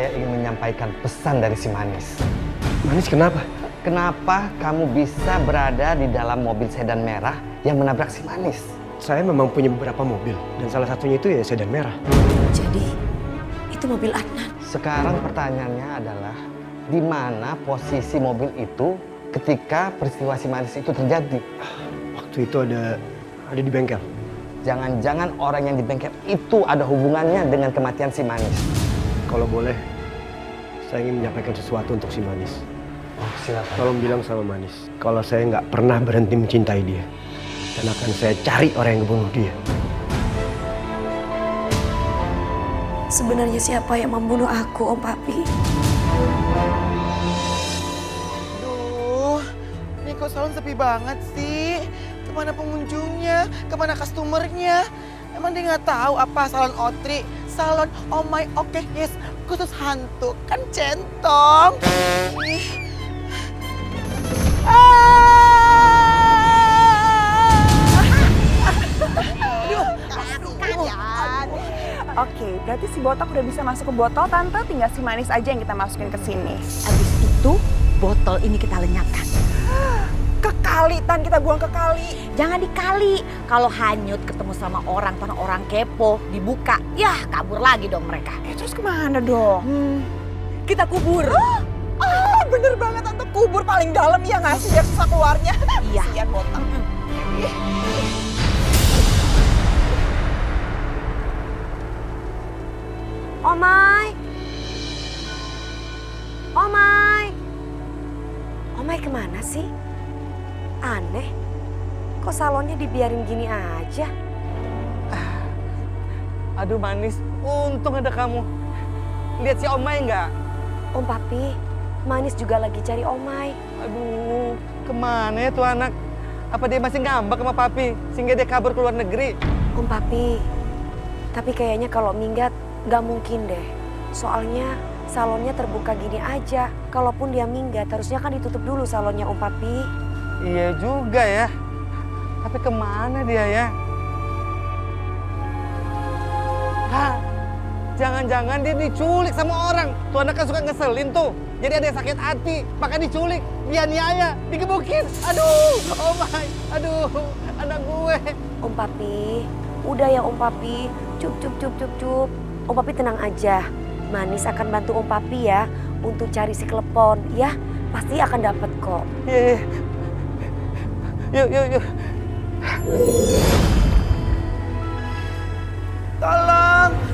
saya ingin menyampaikan pesan dari si Manis. Manis kenapa? Kenapa kamu bisa berada di dalam mobil sedan merah yang menabrak si Manis? Saya memang punya beberapa mobil dan salah satunya itu ya sedan merah. Jadi itu mobil Adnan. Sekarang pertanyaannya adalah di mana posisi mobil itu ketika peristiwa si Manis itu terjadi? Waktu itu ada di bengkel. Jangan-jangan orang yang di bengkel itu ada hubungannya dengan kematian si Manis. Kalau boleh, saya ingin menyampaikan sesuatu untuk si Manis. Oh, silakan. Tolong bilang sama Manis, kalau saya nggak pernah berhenti mencintai dia. Dan akan saya cari orang yang membunuh dia. Sebenarnya siapa yang membunuh aku, Om Papi? Aduh, ini kok salon sepi banget sih? Kemana pengunjungnya? Kemana customernya? Emang dia nggak tahu apa salon Otri? Salon Oh My Okay Yes khusus hantu kan centong. Ih. Oke, berarti si botak udah bisa masuk ke botol, Tante. Tinggal si Manis aja yang kita masukin ke sini. Abis itu botol ini kita lenyapkan. Ke kali, Tan. Kita buang ke kali. Jangan dikali. Kalau hanyut ketemu sama orang, tanah orang kepo, dibuka, yah kabur lagi dong mereka. Terus kemana dong? Kita kubur. Oh, bener banget, Tante. Kubur paling dalam ya nggak sih? Biar susah keluarnya. Iya. Kasian botak. Omai! Omai! Omai kemana sih? Aneh, kok salonnya dibiarin gini aja? Aduh Manis, untung ada kamu. Lihat si Omai nggak? Om Papi, Manis juga lagi cari Omai. Aduh, kemana ya tuh anak? Apa dia masih ngambek sama Papi sehingga dia kabur ke luar negeri? Om Papi, tapi kayaknya kalau minggat nggak mungkin deh. Soalnya salonnya terbuka gini aja. Kalaupun dia minggat, harusnya kan ditutup dulu salonnya Om Papi. Iya juga ya. Tapi kemana dia ya? Hah? Jangan-jangan dia diculik sama orang. Tuh anak kan suka ngeselin tuh. Jadi ada yang sakit hati, maka diculik. Dia niaya, digebukin. Aduh, oh my. Aduh, anak gue. Om Papi, udah ya Om Papi. Cup. Om Papi tenang aja. Manis akan bantu Om Papi ya untuk cari si Klepon ya. Pasti akan dapat kok. Iya. Yuk.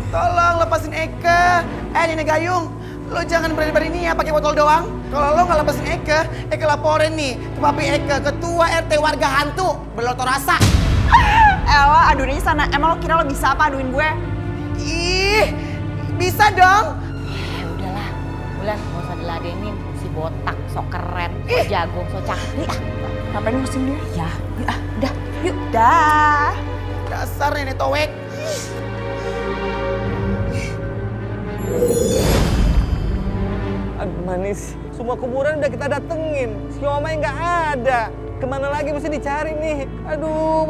Tolong lepasin Eka. Nenek Gayung, lo jangan berani-berani ya pakai botol doang. Kalau lo nggak lepasin Eka laporin nih ke Papi Eka, ketua RT warga hantu Beloto Rasa. Ella, aduinnya sana. Emang lo kira lo bisa apa aduin gue? Ih, bisa dong. Udahlah, Bulan nggak usah diladenin. Si botak, sok keren, sok jago, sok cantik. Ngapain ngurusin dia? Ya, udah. Yuk, dah. Dasar nenek towek. Aduh Manis, semua kuburan udah kita datengin. Si Omai nggak ada. Kemana lagi mesti dicari nih? Aduh,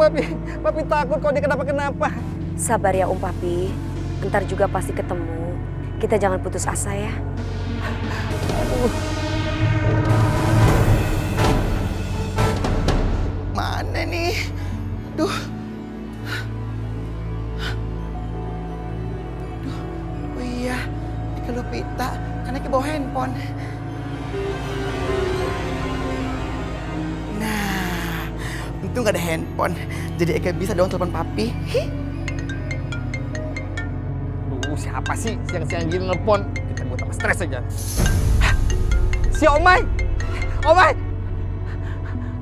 Papi takut kalau dia kenapa-kenapa. Sabar ya Om Papi, ntar juga pasti ketemu. Kita jangan putus asa ya. Aduh. Mana nih? Duh. Oh iya, Eka Lupita, kan Eka bawa handphone. Nah, untung gak ada handphone. Jadi Eka bisa dong telepon Papi. Duh, siapa sih siang-siang gini nelpon? Kita buat tambah stres aja. Hah? Si Omai! Omai!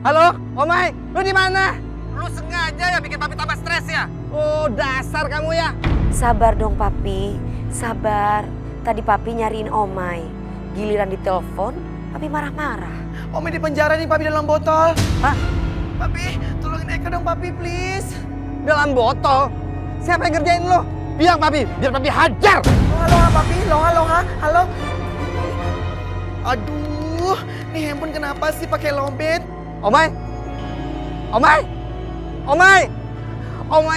Halo, Omai, lu di mana? Lu sengaja ya bikin Papi tambah stres ya? Oh, dasar kamu ya. Sabar dong Papi, sabar. Tadi Papi nyariin Omai. Giliran ditelepon, Papi marah-marah. Omai di penjara nih Papi dalam botol. Hah? Papi, tolongin Eka dong Papi please. Dalam botol? Siapa yang ngerjain lo? Bilang Papi, biar Papi hajar. Halo Papi, halo. Aduh, nih handphone kenapa sih pakai lobet? Omai,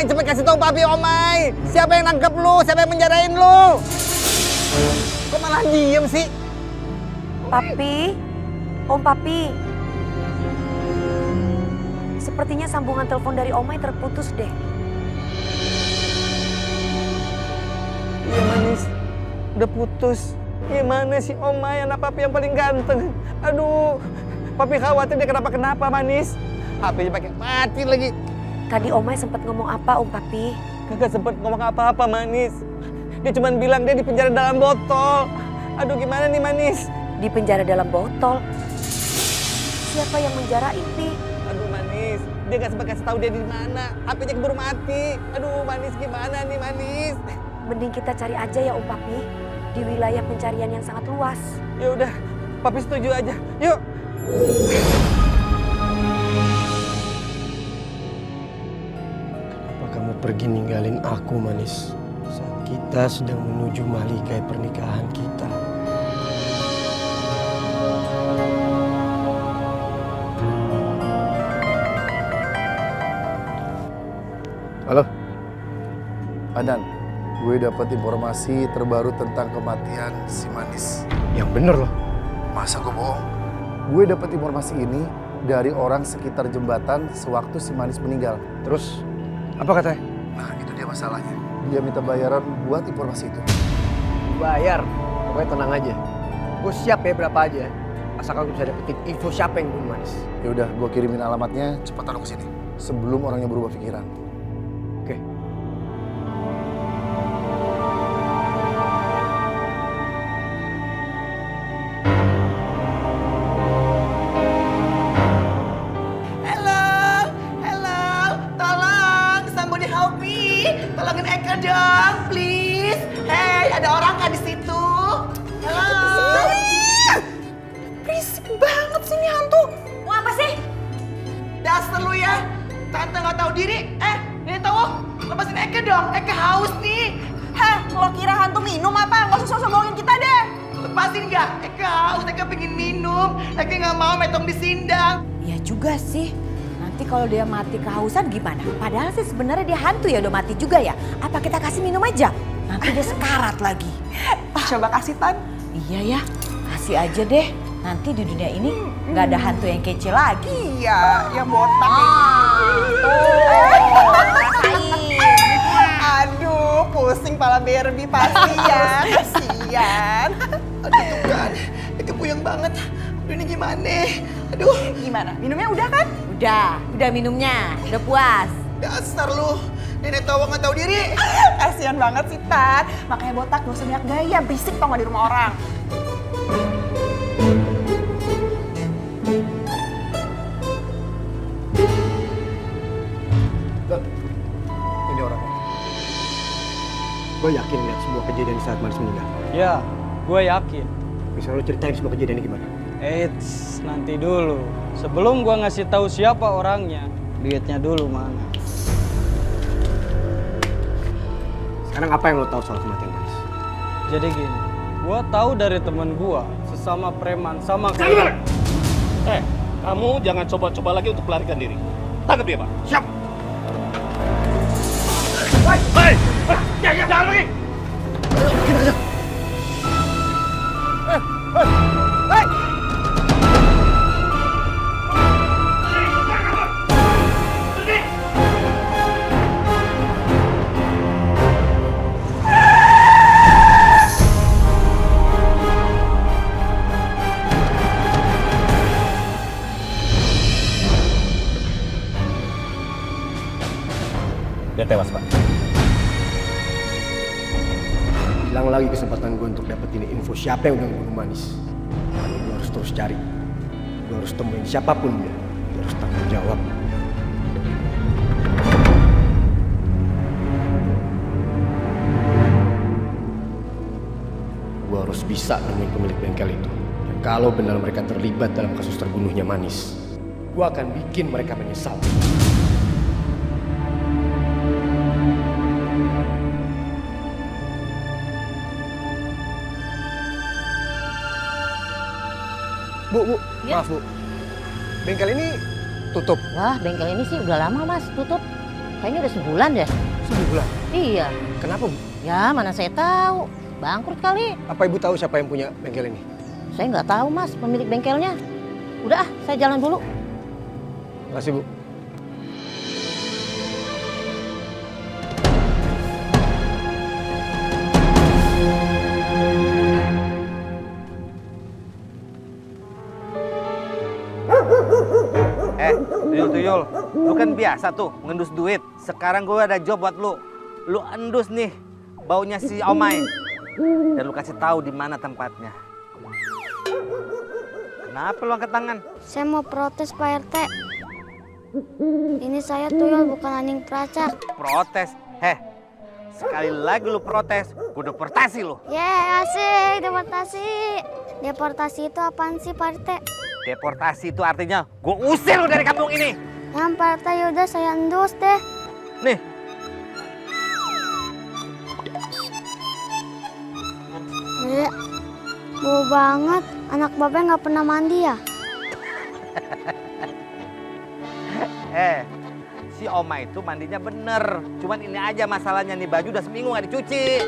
cepet kasih tahu Papi, Omai. Siapa yang nangkep lu? Siapa yang menjarain lu? Kok malah diem sih? Papi, Om Papi. Sepertinya sambungan telepon dari Omai terputus deh. Iya Manis, udah putus. Gimana sih Omai, anak papi yang paling ganteng. Aduh, papi khawatir dia kenapa-kenapa Manis. HP-nya pakai mati lagi. Tadi Omai sempat ngomong apa Om Papi? Kagak sempet ngomong apa-apa Manis. Dia cuma bilang dia di penjara dalam botol. Aduh gimana nih Manis? Di penjara dalam botol. Siapa yang menjara ini? Aduh Manis, dia gak sempat kasih tahu dia di mana. HP-nya keburu mati. Aduh Manis gimana nih Manis? Mending kita cari aja ya Om Papi. Di wilayah pencarian yang sangat luas. Ya udah, papi setuju aja. Yuk. Kenapa kamu pergi ninggalin aku, Manis? Saat kita sedang menuju mahligai pernikahan kita. Halo, Adan, gue dapat informasi terbaru tentang kematian si Manis. Yang bener loh. Masa gue bohong? Gue dapat informasi ini dari orang sekitar jembatan sewaktu si Manis meninggal. Terus, apa katanya? Nah, itu dia masalahnya. Dia minta bayaran buat informasi itu. Bayar. Pokoknya tenang aja. Gue siap ya berapa aja. Asal kamu bisa dapetin info siapa yang bunuh Manis. Ya udah, gue kirimin alamatnya, cepat taruh ke sini. Sebelum orangnya berubah pikiran. Oke. Hello, tolong, somebody help me, tolongin Eka dong, please. Hey, ada orang nggak di situ? Halo. Berisik banget sih ini hantu. Mau apa sih? Dasar lu ya, tante nggak tahu diri. Ini tahu, lepasin Eka dong, Eka haus nih. Heh, lo kira hantu minum apa? Nggak usah sosok bohongin kita deh. Lepasin nggak? Eka haus, Eka pengen minum. Eka nggak mau metong di sindang. Ya juga sih. Nanti kalau dia mati kehausan gimana? Padahal sih sebenarnya dia hantu ya, udah mati juga ya. Apa kita kasih minum aja? Nanti dia sekarat lagi. Coba kasih Tan. Iya ya, kasih aja deh. Nanti di dunia ini nggak ada hantu yang kece lagi. Iya, yang botak Aduh, pusing pala Barbie pasti ya. Kasian. Aduh tuh kan, Eka puyeng banget. Aduh ini gimana? Aduh, Gimana? Minumnya udah kan? Udah minumnya, udah puas. dasar lu. Nenek tawa nggak tahu diri. Kasian banget sih Tan. Makanya botak gak usah banyak gaya, berisik tau gak di rumah orang. Dan, ini orangnya. Gue yakin lihat semua kejadian saat Manis meninggal. Ya, gue yakin. Bisa lo ceritain semua kejadian ini gimana? Eits, nanti dulu. Sebelum gue ngasih tahu siapa orangnya, duitnya dulu mana. Sekarang apa yang lo tahu soal kematian Manis? Jadi gini, gue tahu dari temen gue, sesama preman sama Kamu jangan coba-coba lagi untuk melarikan diri. Tangkap dia, Pak. Siap! Jangan lagi! Dia tewas, Pak. Hilang lagi kesempatan gue untuk dapetin info siapa yang udah membunuh Manis. Gue harus terus cari. Gue harus temuin siapapun dia. Dia harus tanggung jawab. Gue harus bisa nemuin pemilik bengkel itu. Dan kalau benar mereka terlibat dalam kasus terbunuhnya Manis, gue akan bikin mereka menyesal. Bu, Ya. maaf Bu. Bengkel ini tutup Wah, bengkel ini sih udah lama mas tutup. Kayaknya udah sebulan deh. sebulan. Iya. Kenapa Bu? Ya mana saya tahu. Bangkrut kali. Apa ibu tahu siapa yang punya bengkel ini? Saya nggak tahu mas pemilik bengkelnya. Udah saya jalan dulu. Makasih Bu. Tuyul, lu kan biasa tuh ngendus duit. Sekarang gue ada job buat lu. Lu endus nih baunya si Omai. Dan lu kasih tahu di mana tempatnya. Kenapa lu angkat tangan? Saya mau protes Pak RT. Ini saya tuyul bukan anjing pelacak. Protes? Sekali lagi lu protes, gue deportasi lu. Asik, deportasi. Deportasi itu apaan sih Pak RT? Deportasi itu artinya gue usir lu dari kampung ini. Pak RT yaudah saya endus deh. Nih. Bau banget. Anak bapak nggak pernah mandi ya? Si Oma itu mandinya bener. Cuman ini aja masalahnya nih, baju udah seminggu nggak dicuci.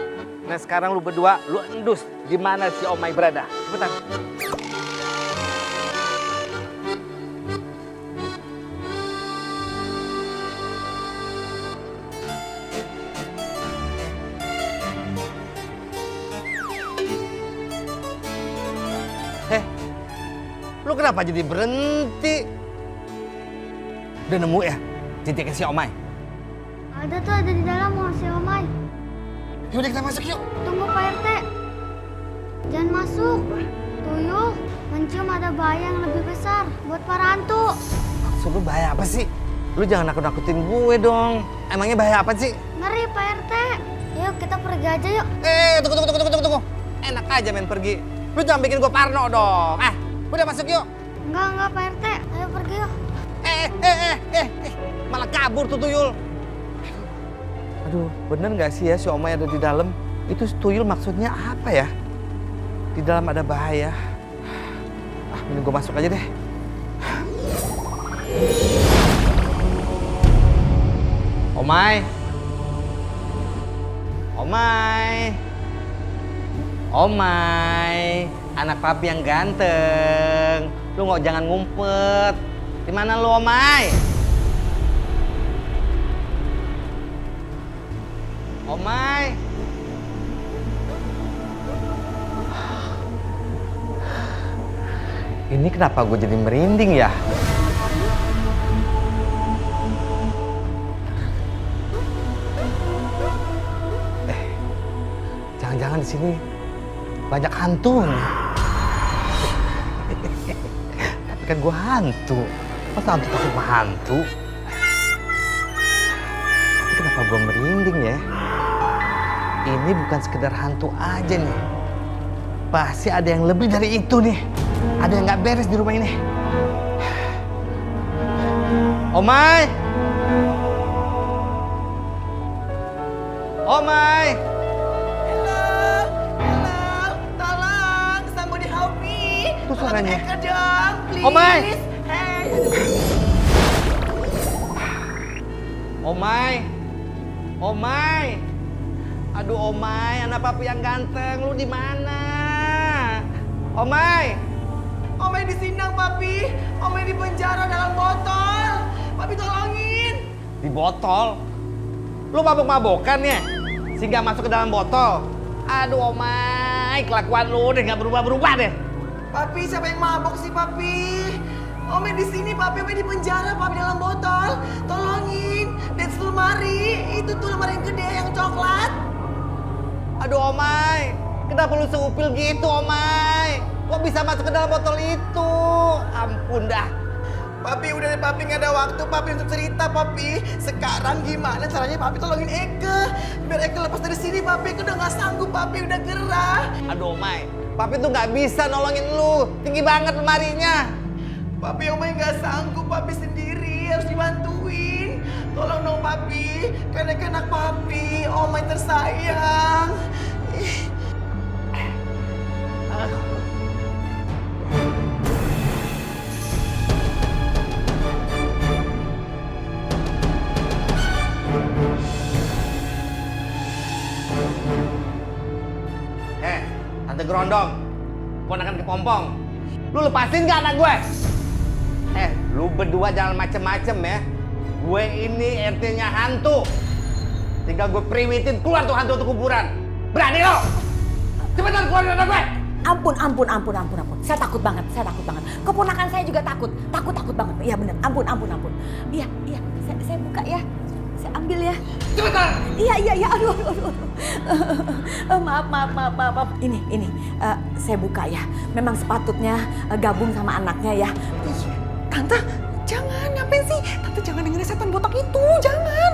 Nah sekarang lu berdua, lu endus di mana si Omai berada. Cepetan. Lu kenapa jadi berhenti? Udah nemu ya titiknya si Omai? Ada tuh, ada di dalam mau si Omai. Yaudah kita masuk yuk. Tunggu Pak RT. Jangan masuk. Tuyul mencium ada bahaya yang lebih besar buat para hantu. Maksud lu bahaya apa sih? Lu jangan nakut-nakutin gue dong. Emangnya bahaya apa sih? Ngeri Pak RT. Yuk kita pergi aja yuk. Tunggu. Enak aja main pergi. Lu jangan bikin gue parno dong. Udah masuk yuk. Enggak Pak RT. Ayo pergi yuk. Malah kabur tuh tuyul. Aduh, bener gak sih ya si Omai ada di dalam? Itu tuyul maksudnya apa ya? Di dalam ada bahaya. Mending gue masuk aja deh. Omai. Anak papi yang ganteng. Lu nggak jangan ngumpet. Di mana lu, Omai? Ini kenapa gue jadi merinding ya? Jangan-jangan di sini banyak hantunya. Tapi kan gue hantu. Masa hantu takut sama hantu? Tapi kenapa gue merinding ya? Ini bukan sekedar hantu aja nih. Pasti ada yang lebih dari itu nih. Ada yang nggak beres di rumah ini. Omai! Hello, tolong, somebody help me. Itu suaranya. Eka dong, please. Omai! Hey. Omai! Aduh Omai, anak papi yang ganteng, lu di mana? Omai di sini papi. Omai di penjara dalam botol. Papi tolongin. Di botol? Lu mabok-mabokan ya? Sehingga masuk ke dalam botol? Aduh Omai, kelakuan lu udah gak berubah-berubah deh. Papi, siapa yang mabok sih papi? Omai di sini papi, Omai di penjara, papi dalam botol. Tolongin. That's lemari. Itu tuh lemari yang gede yang coklat. Aduh Omai, kenapa lu seupil gitu Omai? Kok bisa masuk ke dalam botol itu? Ampun dah. Papi udah deh papi, nggak ada waktu papi untuk cerita papi. Sekarang gimana caranya papi tolongin Eke biar Eke lepas dari sini papi. Eke udah nggak sanggup papi, udah gerah. Aduh Omai, papi tuh nggak bisa nolongin lu. Tinggi banget lemarinya. Papi Omai nggak sanggup, papi sendiri harus dibantuin. Tolong dong papi, kan Eke anak papi. Omai tersayang. Gerondong, ponakan kepompong. Lu lepasin gak anak gue? Lu berdua jangan macem-macem ya. Gue ini RT-nya hantu. Tinggal gue priwitin keluar tuh hantu untuk kuburan. Berani lo? Cepetan keluar dari anak gue! Ampun. Saya takut banget. Keponakan saya juga takut banget. Iya bener, ampun. Iya, saya buka ya. Saya ambil ya. Cepetan! Iya, aduh. Maaf. Ini, saya buka ya. Memang sepatutnya gabung sama anaknya ya. Tante, jangan, ngapain sih? Tante jangan dengerin setan botak itu, jangan.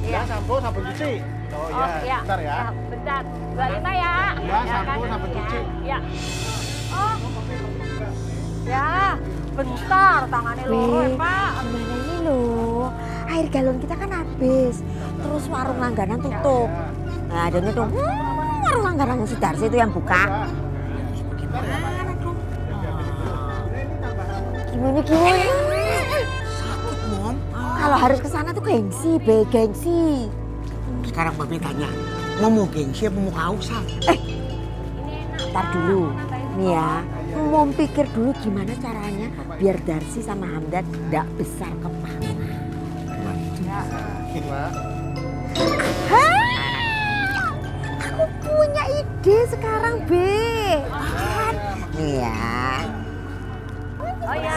Ya, sampo, sabun cuci. Oh iya, bentar ya. Bentar, 25 ya. Ya, sampo, sabun cuci. Ya. Oh. Ya, bentar, tangannya loro ya, Pak. Gimana ini loh? Air galon kita kan habis. Terus warung langganan tutup. Nah, adanya tuh warung langganan si Darsi itu yang buka. Gimana? Sakit, Mom. Kalau harus ke sana tuh gengsi. Sekarang Babe tanya, mau gengsi apa mau kausan? Ntar dulu, nih ya. Mau pikir dulu gimana caranya biar Darsi sama Hamdan gak besar kepala. Aku punya ide sekarang, Be. Nih ya. Oh ya.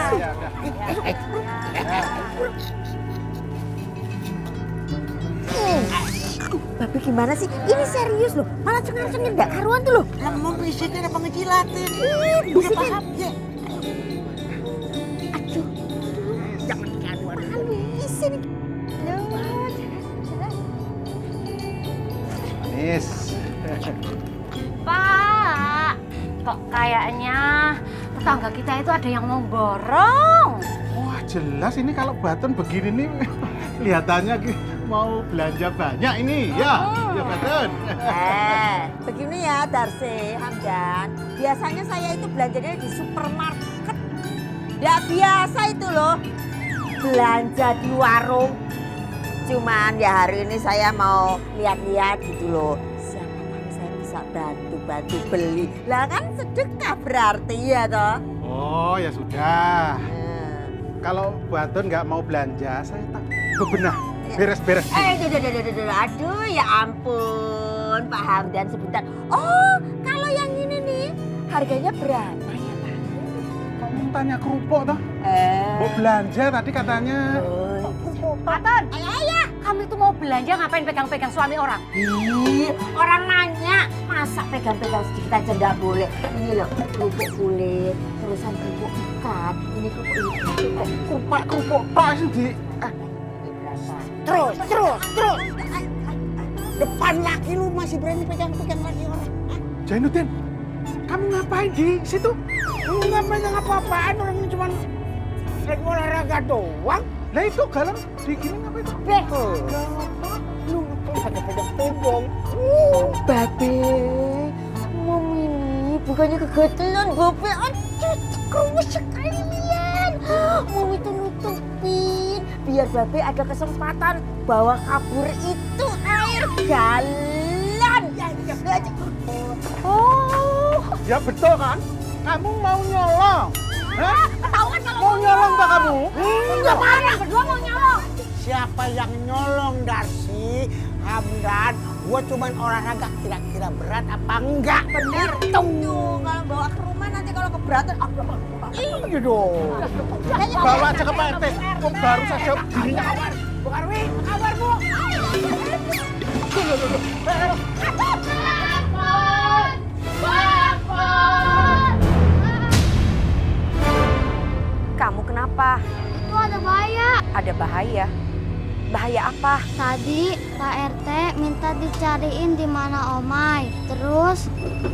Babe gimana sih? Ini serius loh. Malah cengar-cengir gak karuan tuh loh. Mau bisiknya apa ngejilatin? Udah paham? Ya. Aduh. Jangan karuan. Bisa nih. Manis. Pak, kok kayaknya tetangga kita itu ada yang mau borong. Wah jelas ini kalau Baton begini nih kelihatannya mau belanja banyak ini ya Baton. Begini ya Darsi, Hamdan. Biasanya saya itu belanjanya di supermarket. Nggak biasa itu loh. Belanja di warung. Cuman ya hari ini saya mau lihat-lihat gitu loh. Siapa tahu saya bisa bantu beli. Lah kan sedekah berarti ya toh. Oh ya sudah. Kalau Baton nggak mau belanja saya tak bebenah. Beres-beres. Aduh ya ampun Pak Hamdan sebentar. Oh kalau yang ini nih harganya berapa ya Pak? Kamu tanya kerupuk toh? Mau belanja tadi katanya. Paton, kamu itu mau belanja ngapain pegang-pegang suami orang? Ih, orang nanya masa pegang-pegang sedikit aja nggak boleh. Ini loh kerupuk kulit, terusan kerupuk ikan, ini Kerupuk tok sih. Terus. Depan laki lu masih berani pegang-pegang laki orang. Jainuddin, kamu ngapain di situ? Enggak pegang apa-apaan, orang ini cuma lagi olahraga doang. Lah itu galon digini ngapain? Lu pakai pegang-pegang. Babe, Mom ini bukannya kegetelan, Babe. Aduh, kerumus sekalian. Mom itu nutupin biar Babe ada kesempatan bawa kabur itu air galon. Oh, ya betul kan? Kamu mau nyolong? Hah? Ketahuan kalau Mau nyolong tak kamu? Enggak mana? Berdua mau nyolong. Siapa yang nyolong, Darsi? Hamdan, gua cuman olahraga kira-kira berat apa enggak? Bener tuh, kalau bawa ke rumah nanti kalau keberatan. Iya dong. Bawa aja ke Pak RT. Kok baru saja dirinya kawan. Bu Karwi, apa kabar Bu? Kamu kenapa? Itu ada bahaya. Ada bahaya? Bahaya apa? Tadi Pak RT minta dicariin di mana Omai. Terus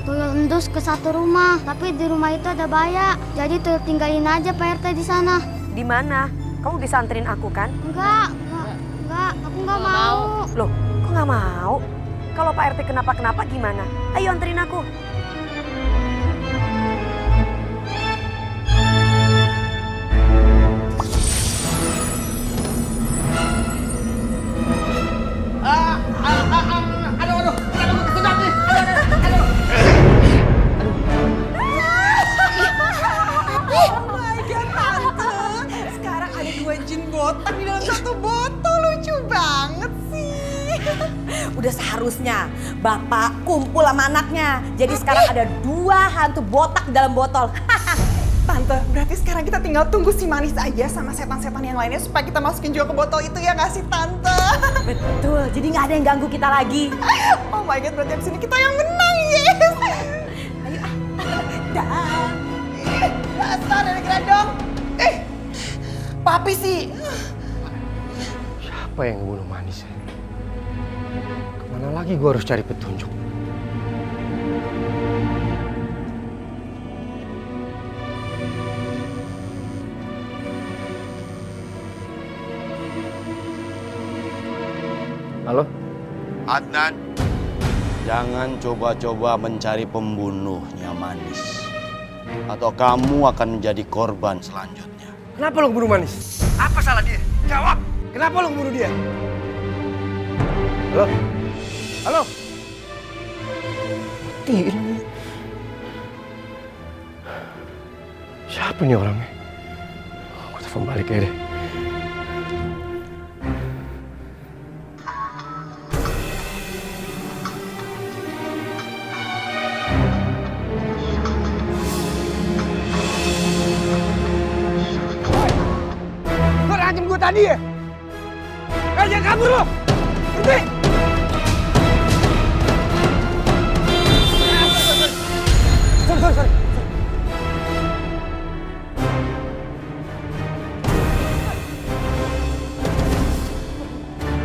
tuyul endus ke satu rumah, tapi di rumah itu ada bahaya. Jadi tuyul tinggalin aja Pak RT di sana. Di mana? Kamu bisa anterin aku kan? Enggak, aku nggak mau. Loh, kok nggak mau? Kalau Pak RT kenapa-kenapa gimana? Ayo anterin aku. Aduh, kesedot nih. Bapak kumpul sama anaknya. Jadi sekarang ada 2 hantu botak di dalam botol. Tante, berarti sekarang kita tinggal tunggu si Manis aja sama setan-setan yang lainnya supaya kita masukin juga ke botol itu ya nggak sih Tante? Betul, jadi nggak ada yang ganggu kita lagi. Oh my god, berarti abis ini kita yang menang, yes! Ayo dah. Dasar dari gerandong. Papi sih. Siapa yang ngebunuh Manis? Kemana lagi gue harus cari petunjuk? Halo? Adnan, jangan coba-coba mencari pembunuhnya Manis. Atau kamu akan menjadi korban selanjutnya. Kenapa lo ngebunuh Manis? Apa salah dia? Jawab! Kenapa lo ngebunuh dia? Halo? Halo? Matiin. Siapa nih orangnya? Gue telepon balik aja deh. Ngancem gue tadi ya? Jangan kabur lo! Berhenti! Sorry.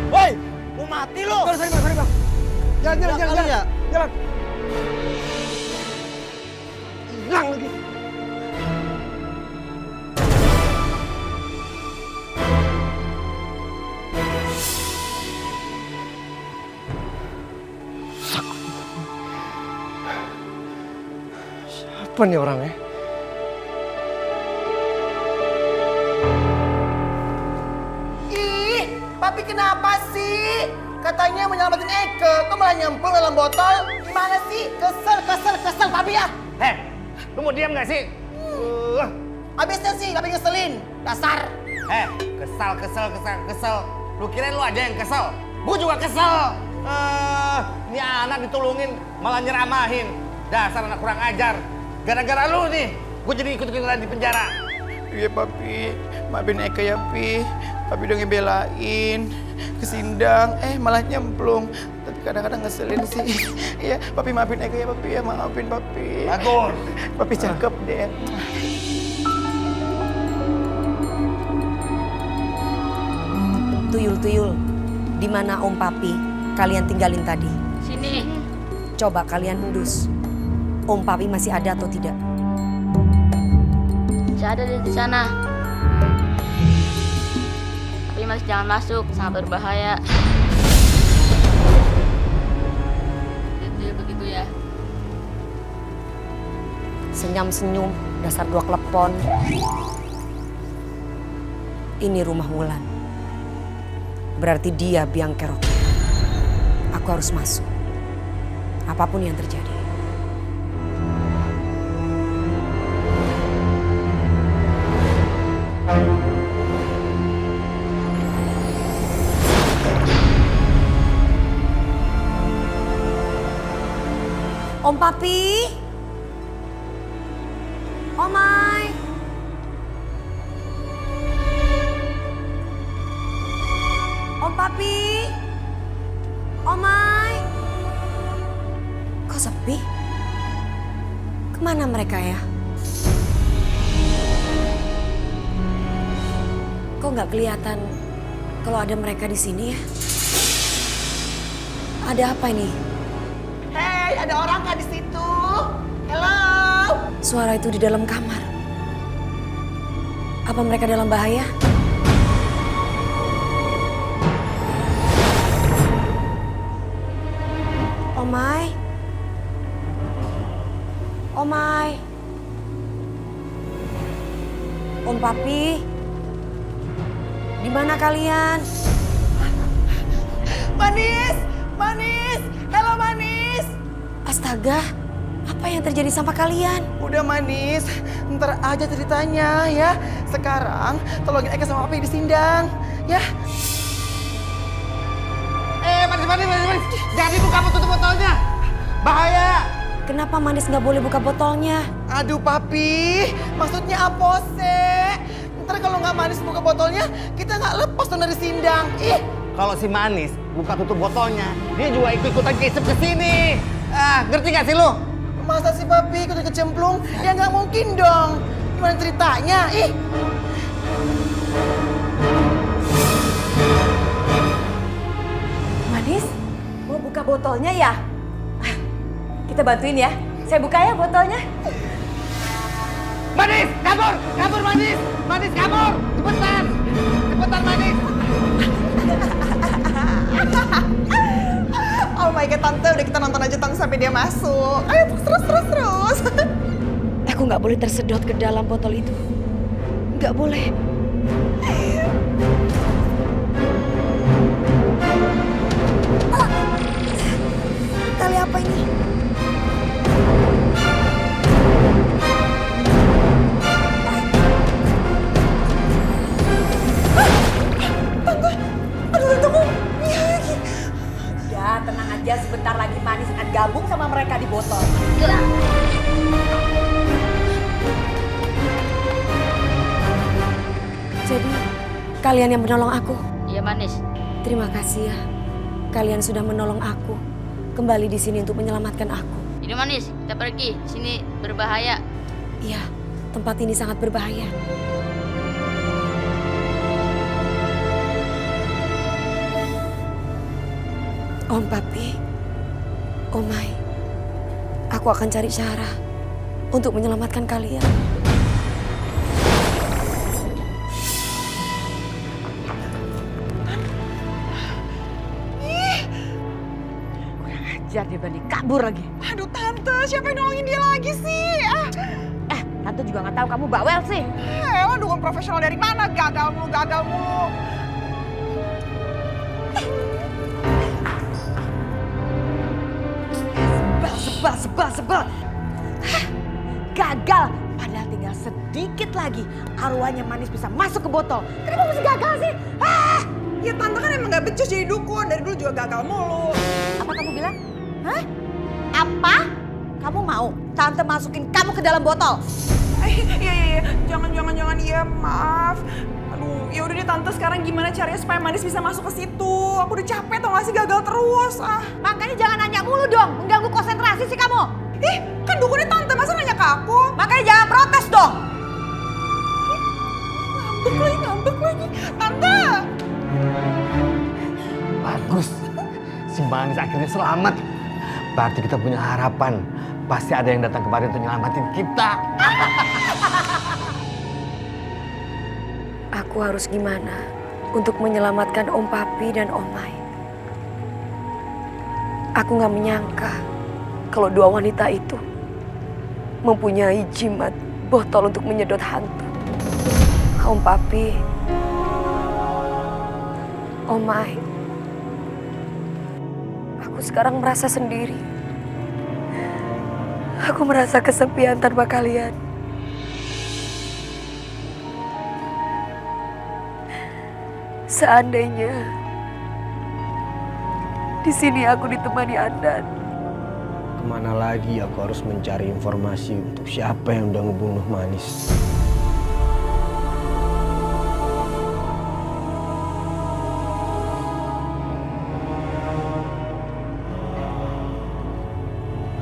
Woi, mau mati lo? Sorry bang. Jalan. Hilang lagi. Siapa nih orangnya? Ih, papi kenapa sih? Katanya menyelamatin Eke, kok malah nyemplung dalam botol? Gimana sih? Kesel papi ya? Lu mau diam gak sih? Habisnya sih, papi ngeselin. Dasar. Kesel. Lu kirain lu aja yang kesel? Gua juga kesel. Ini anak ditolongin malah nyeramahin. Dasar anak kurang ajar. Gara-gara lu nih, gue jadi ikut-ikutan di penjara. Iya papi, maafin Eke ya pi. Papi udah ngebelain, kesindang, malah nyemplung. Tapi kadang-kadang ngeselin sih. Iya, papi maafin Eke ya papi ya, maafin papi. Bagus. Papi cakep deh. Tuyul, di mana Om Papi kalian tinggalin tadi? Sini. Coba kalian endus. Om Papi masih ada atau tidak? Masih ada di sana. Tapi Mas jangan masuk, sangat berbahaya. Begitu ya. Senyum-senyum, dasar 2 klepon. Ini rumah Wulan. Berarti dia biang kerok. Aku harus masuk. Apapun yang terjadi. Om Papi? Omai? Om Papi? Omai? Kok sepi? Kemana mereka ya? Kok nggak kelihatan kalau ada mereka di sini ya? Ada apa ini? Hei, ada orang nggak di situ? Hello? Suara itu di dalam kamar. Apa mereka dalam bahaya? Omai? Omai? Om Papi? Di mana kalian? Manis! Manis! Halo Manis! Astaga, apa yang terjadi sama kalian? Udah Manis, ntar aja ceritanya ya. Sekarang tolongin Eka sama Papi disindang, ya. Manis. Manis. Jangan dibuka tutup botolnya. Bahaya. Kenapa Manis nggak boleh buka botolnya? Aduh papi, maksudnya apa sih? Ntar kalau nggak Manis buka botolnya, kita nggak lepas dong dari sindang. Ih, Kalau si Manis buka tutup botolnya, dia juga ikut-ikutan kisep ke sini. Ngerti gak sih lu? masa sih papi ikut kecemplung? Ya nggak mungkin dong. Gimana ceritanya? Ih. Manis, mau buka botolnya ya? Kita bantuin ya. Saya buka ya botolnya. Manis, kabur! Kabur Manis! Manis kabur! Cepetan! Cepetan Manis! Oh my god, Tante, udah kita nonton aja Tante sampai dia masuk. Ayo terus. Aku nggak boleh tersedot ke dalam botol itu. Nggak boleh. Tali apa ini? Udah, tenang aja. Sebentar lagi Manis akan gabung sama mereka di botol. Jadi, kalian yang menolong aku? Iya Manis. Terima kasih ya. Kalian sudah menolong aku. Kembali di sini untuk menyelamatkan aku. Ini Manis, kita pergi. Sini berbahaya. Iya, tempat ini sangat berbahaya. Om Papi, Omai, aku akan cari cara untuk menyelamatkan kalian. Kurang ajar dia berani kabur lagi. Aduh Tante, siapa yang nolongin dia lagi sih? Tante juga nggak tahu kamu bawel sih. Lo dukung profesional dari mana? Gagal mulu. Sebel. Hah, gagal. Padahal tinggal sedikit lagi arwahnya Manis bisa masuk ke botol. Kenapa mesti gagal sih? Ya Tante kan emang gak becus jadi dukun. Dari dulu juga gagal mulu. Apa kamu bilang? Hah? Apa? Kamu mau Tante masukin kamu ke dalam botol? Iya. Jangan. Iya, maaf. Aduh, ya udah deh Tante, sekarang gimana caranya supaya Manis bisa masuk ke situ? Aku udah capek tau gak sih gagal terus. Makanya jangan nanya mulu dong, mengganggu konsentrasi sih kamu. Ih, kan dukunnya Tante, masa nanya ke aku? Makanya jangan protes dong. Ngambek lagi. Tante! Bagus. Si Manis akhirnya selamat. Berarti kita punya harapan. Pasti ada yang datang kemari untuk nyelamatin kita. Aku harus gimana untuk menyelamatkan Om Papi dan Omai? Aku gak menyangka kalau dua wanita itu mempunyai jimat botol untuk menyedot hantu. Om Papi, Omai, aku sekarang merasa sendiri. Aku merasa kesepian tanpa kalian. Seandainya di sini aku ditemani Andan. Kemana lagi aku harus mencari informasi untuk siapa yang udah ngebunuh Manis?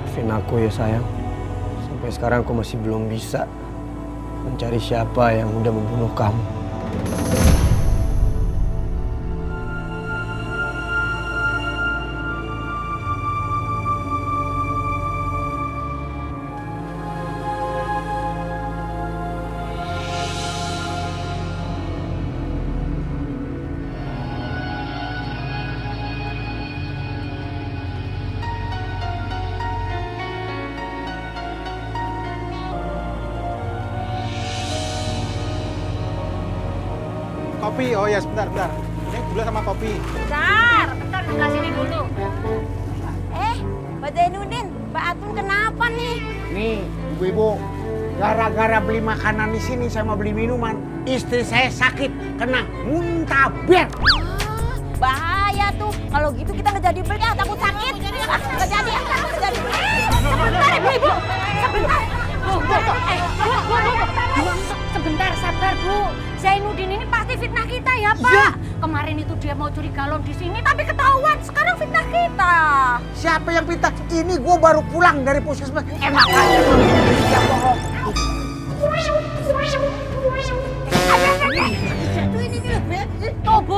Maafin aku ya sayang. Sampai sekarang aku masih belum bisa mencari siapa yang udah membunuh kamu. Kopi, oh ya sebentar. Ini gula sama kopi. Bentar sebelah sini dulu. Mbak Zainuddin, Mbak Atun kenapa nih? Nih, ibu-ibu, gara-gara beli makanan di sini saya mau beli minuman. Istri saya sakit, kena muntaber. Bahaya tuh, Kalau gitu kita nggak jadi beli, takut sakit. Nggak jadi. Sebentar ibu. Sebentar. Bu. Sebentar, sabar Bu. Zainuddin ini pasti fitnah kita ya Pak. Ya. Kemarin itu dia mau curi galon di sini tapi ketahuan. Sekarang fitnah kita. Siapa yang pintar? Ini gue baru pulang dari puskesmas. Enak aja dia bohong. Tuh Bu,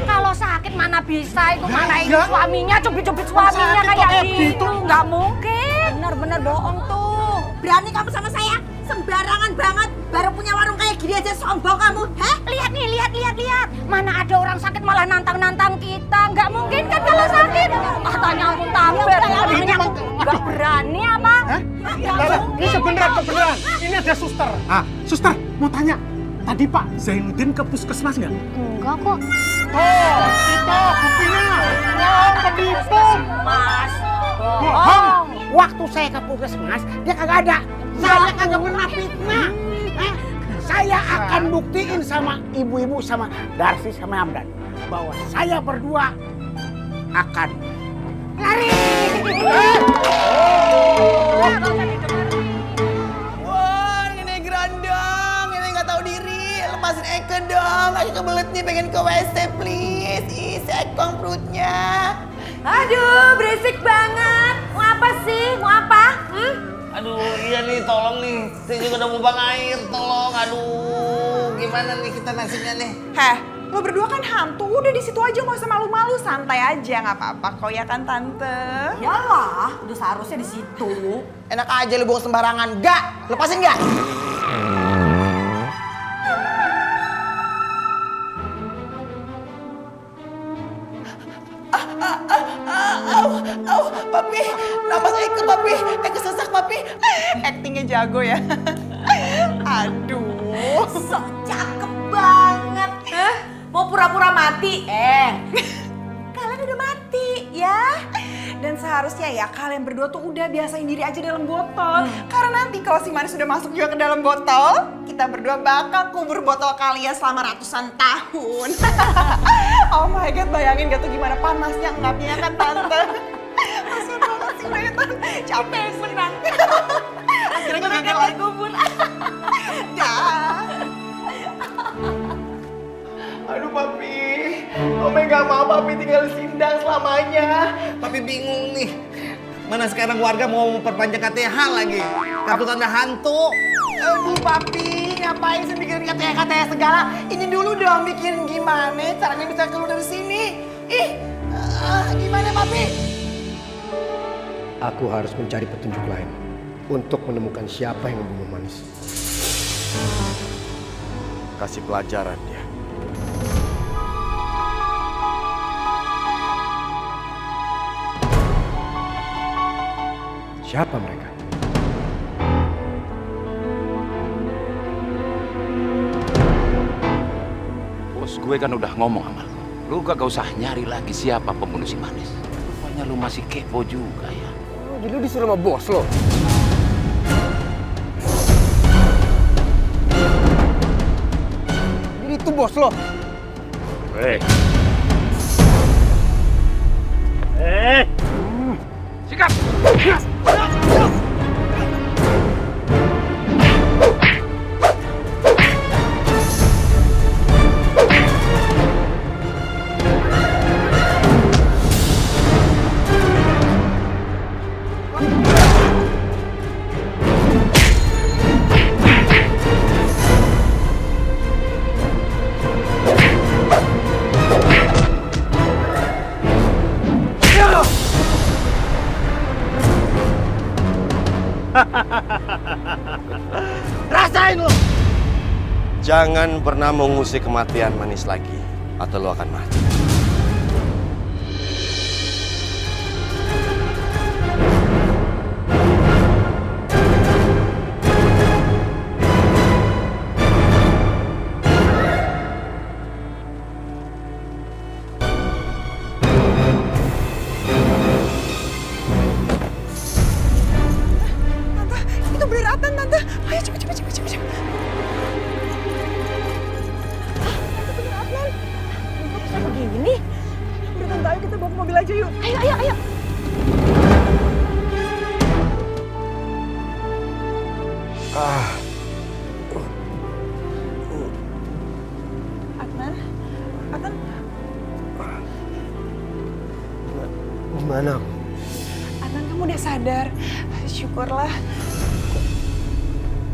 kalau sakit mana bisa itu mana ini suaminya cubit-cubit suaminya kayak gitu. Nggak mungkin. Bener-bener bohong tuh. Berani kamu sama saya? Sembarangan banget. Baru punya warung kayak gini aja sombong kamu. Hah? Lihat nih, lihat. Mana ada orang sakit malah nantang-nantang kita. Nggak mungkin kan kalau sakit. Katanya ampun tampil. Katanya nggak berani apa? Ini kebenaran. Ini ada suster. Ah, suster, mau tanya. Tadi Pak Zainuddin ke puskesmas nggak? Enggak kok. Oh, itu buktinya. Oh, penipu. Mas. Bohong. Waktu saya ke puskesmas, dia kagak ada. Saya kagak pernah fitnah. Saya akan buktiin sama ibu-ibu, sama Darsi, sama Hamdan, bahwa saya berdua akan lari. Wah, ini gerandang, ini nggak tahu diri. Lepasin Eke dong, Eke kebelet nih pengen ke WC please. Ih, sekong perutnya. Aduh, berisik banget. Mau apa sih? Mau apa? Aduh, iya nih, tolong nih. Saya juga udah mau buang air, tolong. Aduh, gimana nih kita nasibnya nih? Heh, lo berdua kan hantu, udah di situ aja nggak usah malu-malu, santai aja nggak apa-apa kok ya kan tante. Yalah, udah seharusnya di situ. Enak aja lu buang sembarangan. Gak, lepasin gak? Papi, napas Eke papi, Eke sesak papi. Actingnya jago ya. Aduh. Sok cakep banget. Mau pura-pura mati? Kalian udah mati ya. Dan seharusnya ya kalian berdua tuh udah biasain diri aja dalam botol. Karena nanti kalau si Manis sudah masuk juga ke dalam botol, kita berdua bakal kubur botol kalian selama ratusan tahun. Oh my god, bayangin gak tuh gimana panasnya ngapnya kan tante. Kasian banget sih Nathan, capek menang. Akhirnya gue gagal lagi kubur. Dah. Aduh papi, Ome gak mau papi tinggal di Sindang selamanya. Papi bingung nih. Mana sekarang warga mau memperpanjang KTH lagi? Kartu tanda hantu. Aduh papi, ngapain sih mikirin katanya segala? Ini dulu dong mikirin gimana caranya bisa keluar dari sini. Gimana papi? Aku harus mencari petunjuk lain untuk menemukan siapa yang membunuh Manis. Kasih pelajaran dia. Siapa mereka? Bos gue kan udah ngomong sama lu. Lu gak usah nyari lagi siapa pembunuh si Manis. Rupanya lu masih kepo juga ya. Oh, jadi lu disuruh sama bos lo? Jadi itu bos lo? Sikap! Rasain lo! Jangan pernah mengusik kematian Manis lagi, atau lo akan mati. Itu beneran tante. Ayo cepet. Begini. Udah tante, ayo kita bawa ke mobil Adnan, Adnan, Gimana? Adnan kamu udah sadar. Syukurlah.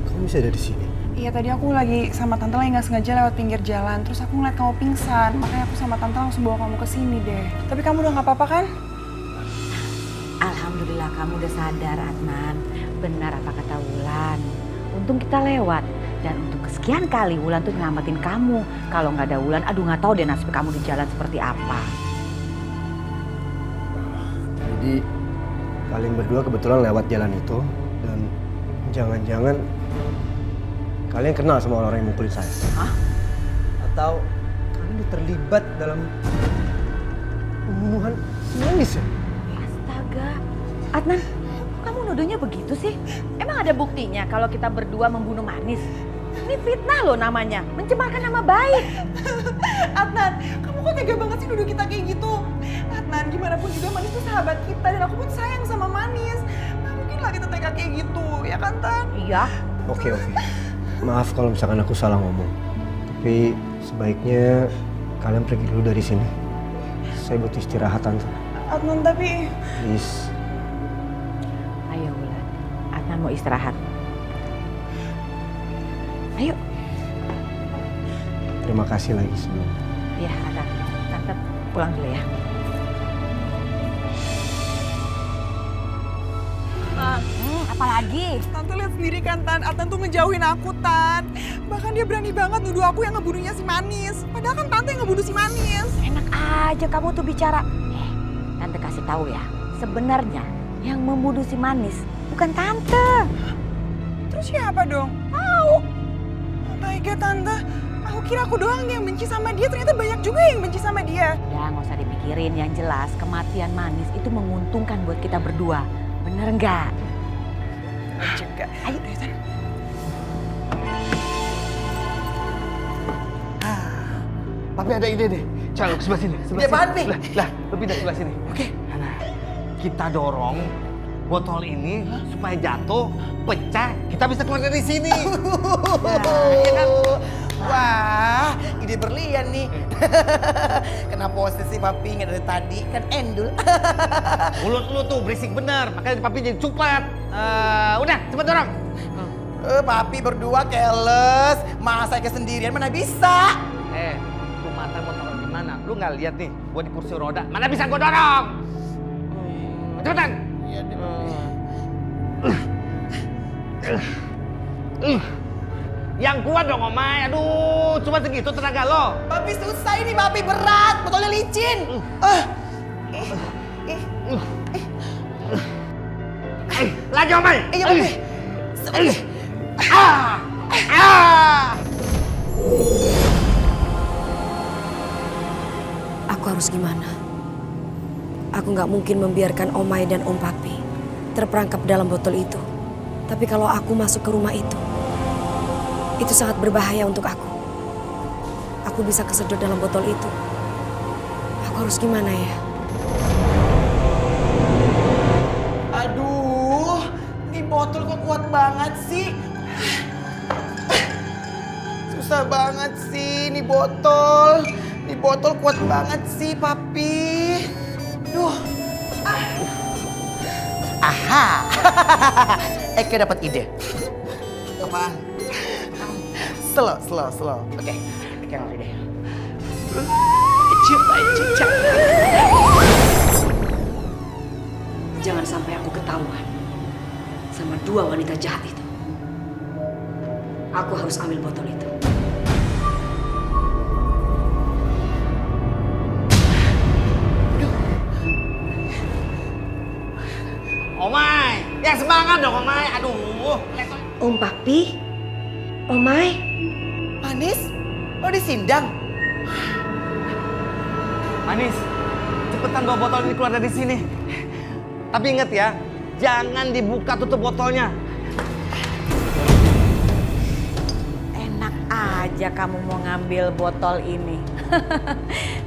Kamu bisa ada di sini? Iya tadi aku lagi sama tante lagi nggak sengaja lewat pinggir jalan, terus aku ngeliat kamu pingsan, makanya aku sama tante langsung bawa kamu ke sini deh. Tapi kamu udah nggak apa-apa kan? Alhamdulillah kamu udah sadar, Adnan. Benar apa kata Wulan. Untung kita lewat. Dan untuk kesekian kali Wulan tuh nyelamatin kamu. Kalau nggak ada Wulan, aduh nggak tahu deh nasib kamu di jalan seperti apa. Jadi kalian berdua kebetulan lewat jalan itu dan jangan-jangan kalian kenal sama orang yang mukulin saya. Hah? Atau kalian terlibat dalam pembunuhan Manis ya? Astaga, Adnan, kamu nuduhnya begitu sih? Emang ada buktinya kalau kita berdua membunuh Manis? Ini fitnah loh namanya, mencemarkan nama baik. Adnan, kamu kok tega banget sih nuduh kita kayak gitu? Adnan, gimana pun juga Manis tuh sahabat kita dan aku pun sayang sama Manis. Nggak mungkin lah kita tega kayak gitu, ya kan Tan? Iya. Oke. Maaf kalau misalkan aku salah ngomong. Tapi sebaiknya kalian pergi dulu dari sini. Saya butuh istirahat, Tante. Adnan, tapi... Please. Ayo Wulan, Adnan mau istirahat. Ayo. Terima kasih lagi sebelumnya. Iya, Adnan. Tante pulang dulu ya. Apalagi? Tante lihat sendiri kan Tan, Adnan tuh ngejauhin aku Tan. Bahkan dia berani banget nuduh aku yang ngebunuhnya si Manis. Padahal kan Tante yang ngebunuh si Manis. Enak aja kamu tuh bicara. Tante kasih tahu ya, sebenarnya yang membunuh si Manis bukan Tante. Terus siapa dong? Tahu. Oh my God Tante, aku kira aku doang yang benci sama dia, ternyata banyak juga yang benci sama dia. Udah nggak usah dipikirin, yang jelas kematian Manis itu menguntungkan buat kita berdua. Bener nggak? Juga. Ayo. Papi ada ide deh. Coba sebelah sini. Ide apaan, Pi? Lah, lu pindah sebelah sini. Oke. Nah, kita dorong botol ini supaya jatuh, pecah, kita bisa keluar dari sini. Iya kan? Wah, ide berlian nih. Kenapa posisi papi nggak dari tadi? Kan endul. Mulut lu tuh berisik bener, makanya papi jadi cupet. Udah, cepet dorong. Papi berdua keles, masa saya sendirian mana bisa? Lu mata mau taruh di mana? Lu nggak lihat nih, gua di kursi roda, mana bisa gua dorong? Cepetan. Iya deh. Yang kuat dong Omay, aduh cuma segitu tenaga lo. Papi susah ini, papi berat, botolnya licin. Lagi Omay. Iya papi. Aku harus gimana? Aku nggak mungkin membiarkan Omay dan Om Papi terperangkap dalam botol itu. Tapi kalau aku masuk ke rumah itu sangat berbahaya untuk aku. Aku bisa kesedot dalam botol itu. Aku harus gimana ya? Aduh, ini botol kok kuat banget sih. Susah banget sih ini botol. Ini botol kuat banget sih, papi. Duh. Aha. Eke dapat ide. Apaan? Slow. Oke, Eke dapat ide. Jangan sampai aku ketahuan sama dua wanita jahat itu. Aku harus ambil botol itu. Omay, ya semangat dong Omay. Aduh. Om Papi, Omay. Manis, lo disindang? Manis, cepetan bawa botol ini keluar dari sini. Tapi inget ya, jangan dibuka tutup botolnya. Enak aja kamu mau ngambil botol ini.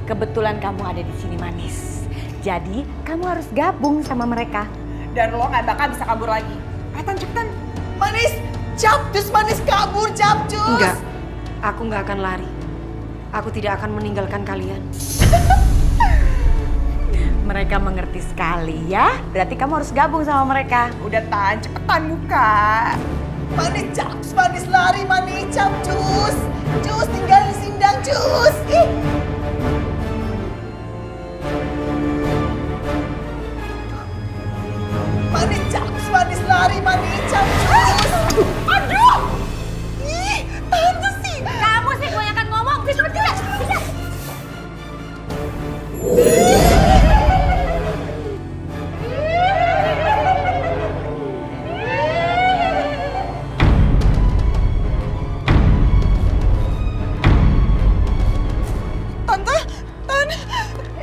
Kebetulan kamu ada di sini Manis. Jadi kamu harus gabung sama mereka. Dan lo nggak bakal bisa kabur lagi. Cepetan. Manis, Capcus manis kabur, Capcus. Enggak, aku nggak akan lari. Aku tidak akan meninggalkan kalian. Mereka mengerti sekali ya. Berarti kamu harus gabung sama mereka. Udah Tan, cepetan buka. Manis Capcus, manis lari, manis Capcus. Cus, tinggalin sindang, Cus. Ih. Manis Capcus, manis lari, manis Capcus. Aduh! Ih, tante sih. Kamu sih kebanyakan ngomong. Cepet, cepet.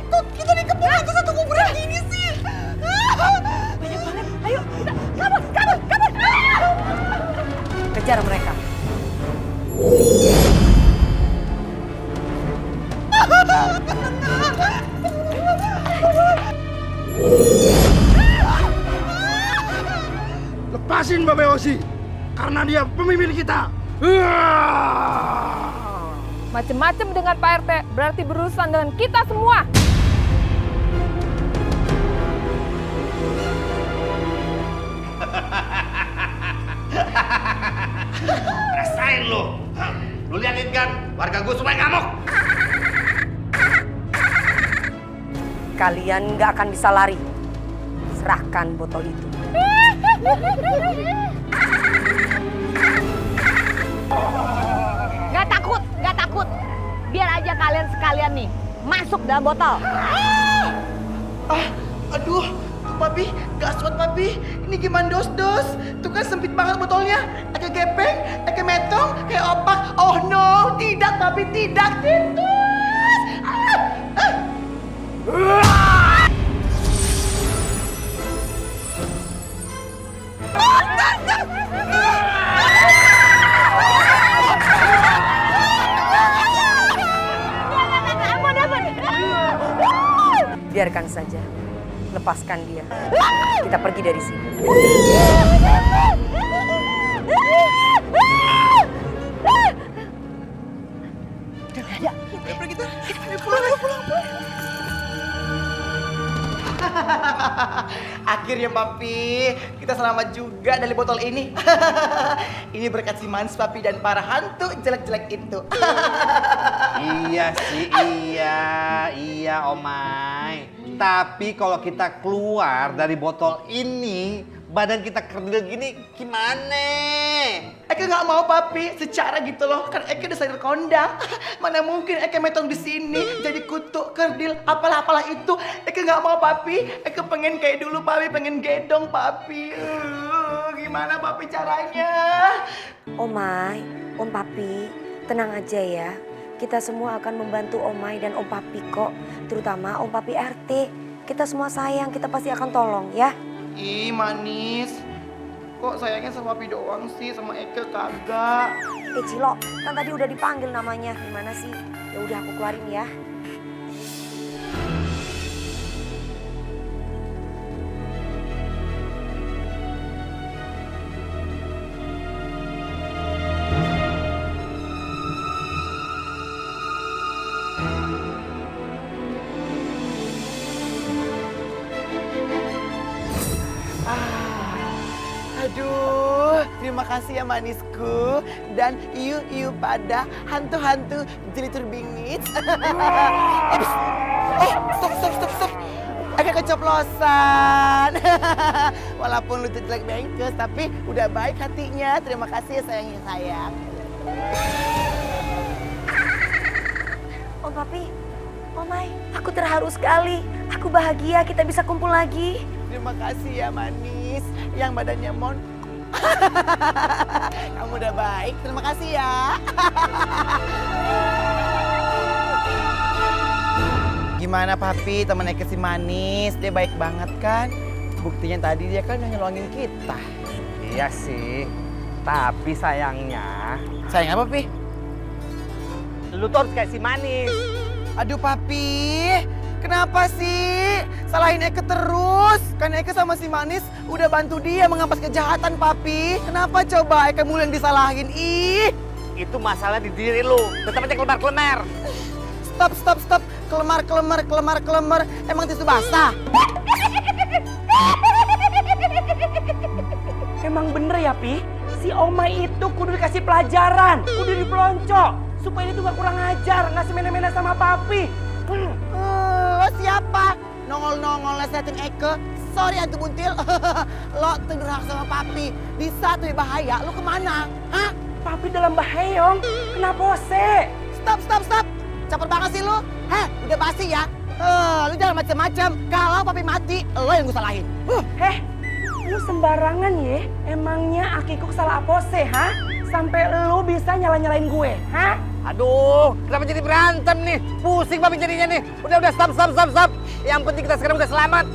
Kok kita dikepung ke satu kuburan gini sih? Banyak banget. Ayo, kita kabur, kabur, kabur. Kejar mereka. Lepasin Babe Osi, karena dia pemimpin kita. Macem-macem dengan Pak RT berarti berurusan dengan kita semua. Rasain lo. Lu liatin kan, warga gue semua ngamuk. Kalian nggak akan bisa lari. Serahkan botol itu. Gak takut, gak takut. Biar aja kalian sekalian nih masuk dalam botol. Aduh, Papi, gaswat Papi. Ini gimana dos-dos? Tuh kan sempit banget botolnya. Kayak gepeng, kayak metong, kayak opak. Oh no, tidak Papi, tidak. Titus! Biarkan saja. Lepaskan dia. Kita pergi dari sini. Pergi kita. Pulang. Akhirnya Papi, kita selamat juga dari botol ini. Ini berkat si Manis Papi dan para hantu jelek-jelek itu. Iya sih, iya Omai. Tapi kalau kita keluar dari botol ini, badan kita kerdil gini, gimana? Eke nggak mau Papi, secara gitu loh. Kan Eke udah sadar kondang. Mana mungkin Eke metong di sini jadi kutu, kerdil, apalah itu. Eke nggak mau Papi. Eke pengen kayak dulu Papi, pengen gedong Papi. Gimana Papi caranya? Omai, Om Papi, tenang aja ya. Kita semua akan membantu Omai dan Om Papi kok. Terutama Om Papi RT. Kita semua sayang, kita pasti akan tolong ya. Ih Manis, kok sayangnya sama Papi doang sih, sama Eke kagak. Cilo, kan tadi udah dipanggil namanya. Gimana sih? Ya udah aku keluarin ya. Aduh, terima kasih ya Manisku. Dan iu pada hantu-hantu jelitur bingit. Stop. Agak keceplosan. Walaupun lu jelek bengkes, tapi udah baik hatinya. Terima kasih ya sayangnya sayang. Om Papi, Omai, aku terharu sekali. Aku bahagia kita bisa kumpul lagi. Terima kasih ya Manis, yang badannya mon. Kamu udah baik, terima kasih ya. Gimana Papi, temen Eke si Manis, dia baik banget kan? Buktinya tadi dia kan udah nyelongin kita. Iya sih, tapi sayangnya... Sayang apa Pi? Lu tuh harus kayak si Manis. Aduh Papi, Kenapa sih? Salahin Eke terus. Kan Eke sama si Manis udah bantu dia mengampas kejahatan, Papi. Kenapa coba Eke mulu yang disalahin? Ih. Itu masalah di diri lu. Tetap aja kelemar-kelemar. Stop. Kelemar. Emang tisu basah? Emang bener ya, Pi? Si Omai itu kudu dikasih pelajaran, kudu dipelonco. Supaya dia tuh gak kurang ajar, nggak semena-mena sama Papi. Lo siapa? Nongol-nongol lesetin Eke. Sorry Hantu Buntil. Lo tuh durhaka sama Papi. Di saat lebih bahaya, lo kemana? Hah? Papi dalam bahaya, Om. Kenapa sih? Stop. Cepet banget sih lo. Heh, udah basi ya. Lu jangan macem-macem. Kalau Papi mati, lo yang gue salahin. Lu sembarangan ya? Emangnya akiku salah apa sih, ha? Sampai lu bisa nyala-nyalain gue, ha? Aduh, kenapa jadi berantem nih? Pusing Papi jadinya nih. Udah, stop. Yang penting kita sekarang udah selamat.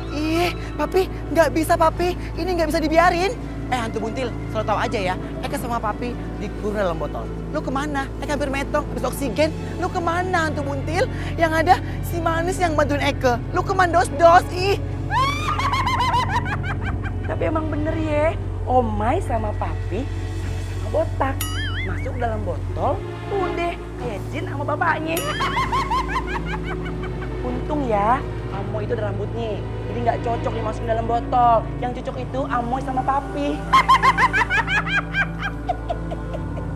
Ih, Papi, nggak bisa Papi. Ini nggak bisa dibiarin. Hantu Buntil, selalu tahu aja ya. Eke sama Papi dikurung dalam botol. Lu kemana? Eke hampir metong, habis oksigen. Lu kemana Hantu Buntil? Yang ada si Manis yang bantuin Eke. Lu kemandos-dos, ih. Tapi emang bener ya, Omai sama Papi sama-sama botak. Masuk dalam botol, udah kayak jin sama bapaknya. Untung ya, Amoy itu ada rambutnya. Jadi nggak cocok dimasukin dalam botol. Yang cocok itu Amoy sama Papi.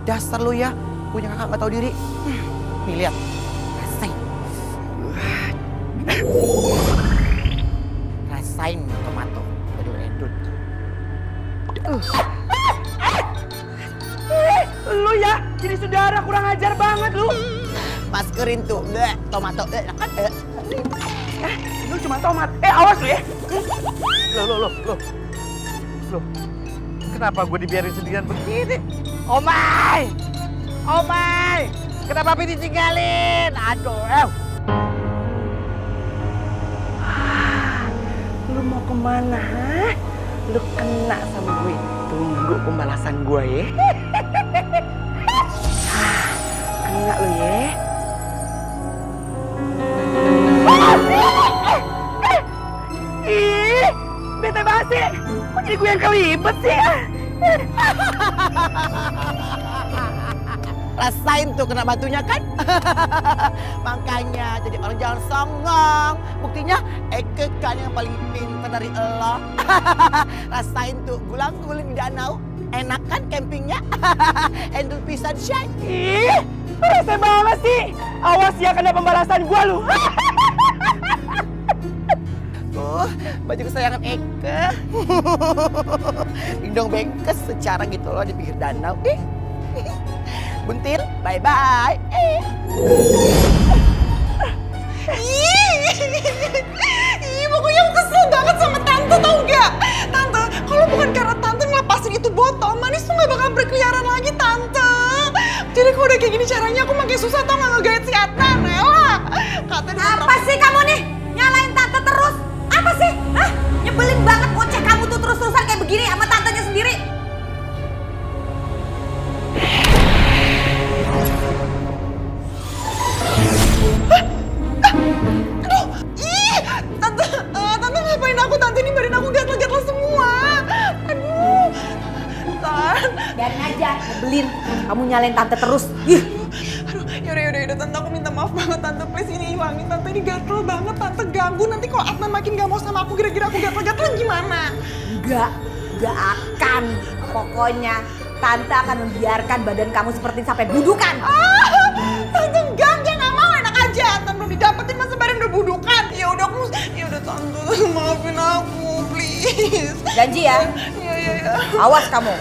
Dasar lu ya, punya kakak nggak tahu diri. Nih lihat, rasain tomato. Aduh. Lu ya, jadi saudara kurang ajar banget lu. Maskerin tuh, tomato. Lu cuma tomat. Awas lu ya. Loh. Kenapa gue dibiarin sendirian begini? Omai! Kenapa Papi ditinggalin? Aduh, Lu mau kemana, ha? Lu kena sama gue. Tunggu pembalasan gue ya. Kena lu ya. Ih, bete basi. Kok jadi gue yang kelibet sih? Rasain tuh kena batunya kan? Makanya jadi orang jangan songong. Buktinya Eke kan yang paling pintar dari elo. Rasain tuh gulang-guling di danau. Enak kan campingnya? Endul pisan syai. Ih, rese banget sih. Awas ya kena pembalasan gua lu. Baju kesayangan Eke. Dingdong bengkes secara gitu loh di pinggir danau. Buntil, bye-bye. Pokoknya aku kesel banget sama Tante, tau gak? Tante, kalau bukan karena Tante ngelepasin itu botol, Manis tuh gak bakal berkeliaran lagi, Tante. Jadi kalau udah kayak gini caranya aku makin susah tau gak ngegait si Adnan, Ella. Apa sih kamu nih? Nyalain Tante terus? Apa sih? Hah? Nyebelin banget bocah kamu tuh terus-terusan kayak begini sama tantenya sendiri. Tante ngapain aku? Tante ini badan aku gatel-gatel semua. Aduh. Biarin aja, nyebelin. Kamu nyalain Tante terus. Ih. Aduh, yaudah, Tante aku minta maaf banget, Tante. Please ini hilangin, Tante. Ini gatel banget, Tante. Ganggu nanti kalau Adnan makin gak mau sama aku, kira-kira aku gatel-gatel gimana? Enggak akan. Pokoknya Tante akan membiarkan badan kamu seperti sampai budukan. Tante gak mau, enak aja. Tante belum didapetin masa badan udah budukan. Yaudah Tante, maafin aku, please. Janji ya? Iya. Awas kamu.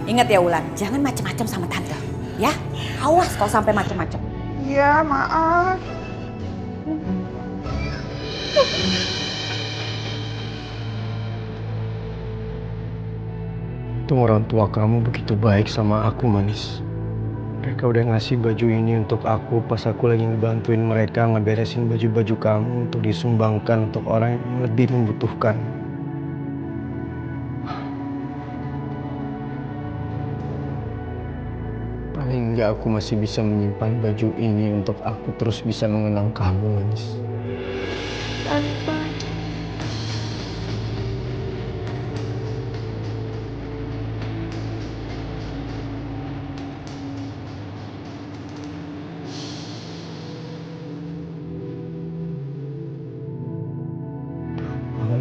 Ingat ya Wulan, jangan macem-macem sama Tante. Ya, awas kalau sampai macem-macem. Iya, maaf. Untung orang tua kamu begitu baik sama aku, Manis. Mereka udah ngasih baju ini untuk aku pas aku lagi ngebantuin mereka ngeberesin baju-baju kamu untuk disumbangkan untuk orang yang lebih membutuhkan. Semoga aku masih bisa menyimpan baju ini untuk aku terus bisa mengenang kamu, Manis.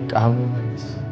Kamu, Manis.